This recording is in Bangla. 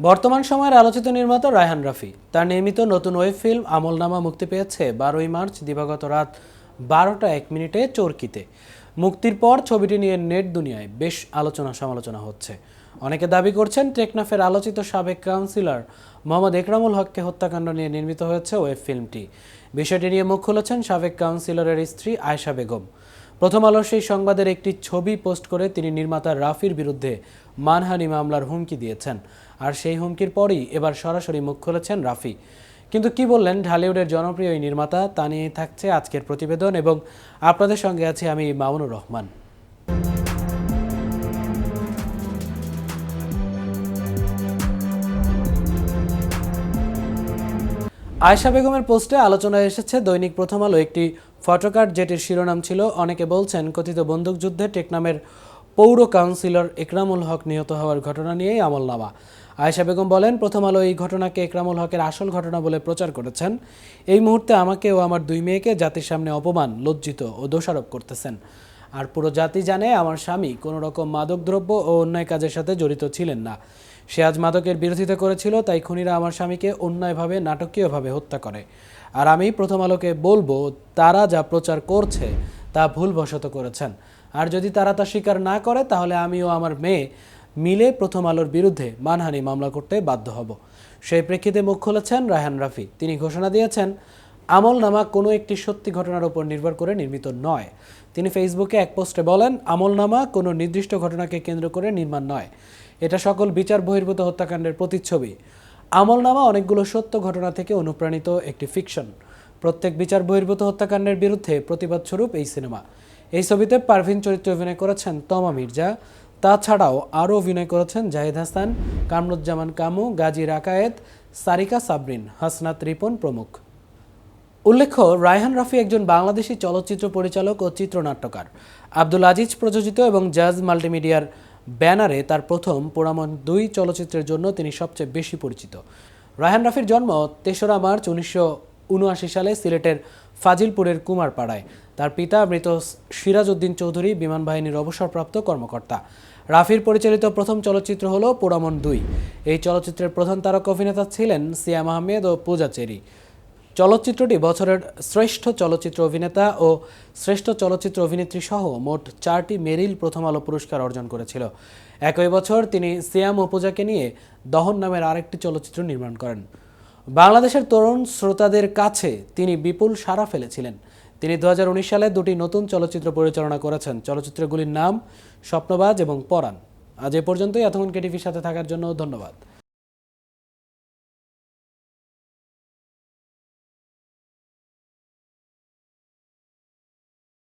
বর্তমান সময়ের আলোচিত নির্মাতা রায়হান রাফি তার নির্মিত নতুন ওয়েব ফিল্ম আমলনামা মুক্তি পেয়েছে 12ই মার্চ দিবাগত রাত 12টা 1 মিনিটে চরকিতে। মুক্তির পর ছবিটি নিয়ে নেট দুনিয়ায় বেশ আলোচনা সমালোচনা হচ্ছে। অনেকে দাবি করছেন টেকনাফের আলোচিত সাবেক কাউন্সিলর মোহাম্মদ একরামুল হককে হত্যাকাণ্ড নিয়ে নির্মিত হয়েছে ওয়েব ফিল্মটি। বিষয়টি নিয়ে মুখ খুলেছেন সাবেক কাউন্সিলরের স্ত্রী আয়েশা বেগম। প্রথম আলোর সেই সংবাদের একটি ছবি পোস্ট করে তিনি নির্মাতা রাফির বিরুদ্ধে মানহানি মামলার হুমকি দিয়েছেন। আর সেই হুমকির পরই এবার সরাসরি মুখ খুলেছেন রাফি। কিন্তু কি বললেন ঢালিউডের জনপ্রিয় এই নির্মাতা, তা নিয়ে থাকছে আজকের প্রতিবেদন এবং আপনাদের সঙ্গে আছি আমি মামুনুর রহমান। আয়েশা বেগমের পোস্টে আলোচনায় এসেছে দৈনিক প্রথম আলো একটি ফটোকার্ড, যেটির শিরোনাম ছিল অনেকে বলছেন কথিত বন্দুকযুদ্ধে টেকনামের পৌর কাউন্সিলর একরামুল হক নিহত হওয়ার ঘটনা নিয়েই আমলনামা। আয়েশা বেগম বলেন, প্রথম আলো এই ঘটনাকে একরামুল হকের আসল ঘটনা বলে প্রচার করেছেন। এই মুহূর্তে আমাকে ও আমার 2 মেয়েকে জাতির সামনে অপমান, লজ্জিত ও দোষারোপ করতেছেন। আর পুরো জাতি জানে আমার স্বামী কোনো রকম মাদকদ্রব্য ও অন্যায় কাজের সাথে জড়িত ছিলেন না। সে আজ মাদকের বিরোধিতা করেছিল, তাই খুনিরা আমার স্বামীকে অন্যায়ভাবে, নাটকীয়ভাবে হত্যা করে। আর আমি প্রথম আলোকে বলবো, তারা যা প্রচার করছে তা ভুলবশত করেছেন। আর যদি তারা তা স্বীকার না করে, তাহলে আমি ও আমার মেয়ে মিলে প্রথম আলোর বিরুদ্ধে মানহানি মামলা করতে বাধ্য হব। সেই প্রেক্ষিতে মুখ খুলেছেন রায়হান রাফি। তিনি ঘোষণা দিয়েছেন, আমলনামা কোনো একটি সত্যি ঘটনার উপর নির্ভর করে নির্মিত নয়। তিনি ফেসবুকে এক পোস্টে বলেন, আমলনামা কোনো নির্দিষ্ট ঘটনাকে কেন্দ্র করে নির্মাণ নয়। এটা সকল বিচার বহির্ভূত হত্যাকাণ্ডের প্রতিচ্ছবি। আমলনামা অনেকগুলো সত্য ঘটনা থেকে অনুপ্রাণিত একটি ফিকশন। প্রত্যেক বিচার বহির্ভূত হত্যাকাণ্ডের বিরুদ্ধে প্রতিবাদ স্বরূপ এই সিনেমা। এই ছবিতে পারভিন চরিত্রে অভিনয় করেছেন তমা মির্জা। তাছাড়াও আরও অভিনয় করেছেন জাহিদ হাসান, কামরুজ্জামান কামু, গাজী রাকায়েত, সারিকা সাবরিন, হাসনাত রিপন প্রমুখ। উল্লেখ্য, রায়হান রাফি একজন বাংলাদেশি চলচ্চিত্র পরিচালক ও চিত্রনাট্যকার। আব্দুল আজিজ প্রযোজিত এবং জাজ মাল্টিমিডিয়ার ব্যানারে তার প্রথম পোড়ামন 2 চলচ্চিত্রের জন্য তিনি সবচেয়ে বেশি পরিচিত। রায়হান রাফির জন্ম 3রা মার্চ 1979 সালে সিলেটের ফাজিলপুরের কুমারপাড়ায়। তার পিতা মৃত সিরাজ উদ্দিন চৌধুরী বিমান বাহিনীর অবসরপ্রাপ্ত কর্মকর্তা। রাফির পরিচালিত প্রথম চলচ্চিত্র হল পোড়ামন 2। এই চলচ্চিত্রের প্রধান তারকা অভিনেতা ছিলেন সিয়াম আহমেদ ও পূজা চেরি। চলচ্চিত্রটি বছরের শ্রেষ্ঠ চলচ্চিত্র অভিনেতা ও শ্রেষ্ঠ চলচ্চিত্র অভিনেত্রী সহ মোট 4টি মেরিল প্রথম আলো পুরস্কার অর্জন করেছিল। একই বছর তিনি সিয়াম ও পূজাকে নিয়ে দহন নামের আরেকটি চলচ্চিত্র নির্মাণ করেন। বাংলাদেশের তরুণ শ্রোতাদের কাছে তিনি বিপুল সাড়া ফেলেছিলেন। তিনি 2019 সালে 2টি নতুন চলচ্চিত্র পরিচালনা করেছেন। চলচ্চিত্রগুলির নাম স্বপ্নবাজ এবং পরাণ। আজ এ পর্যন্তই। এতক্ষণ কেটিভির সাথে থাকার জন্য ধন্যবাদ।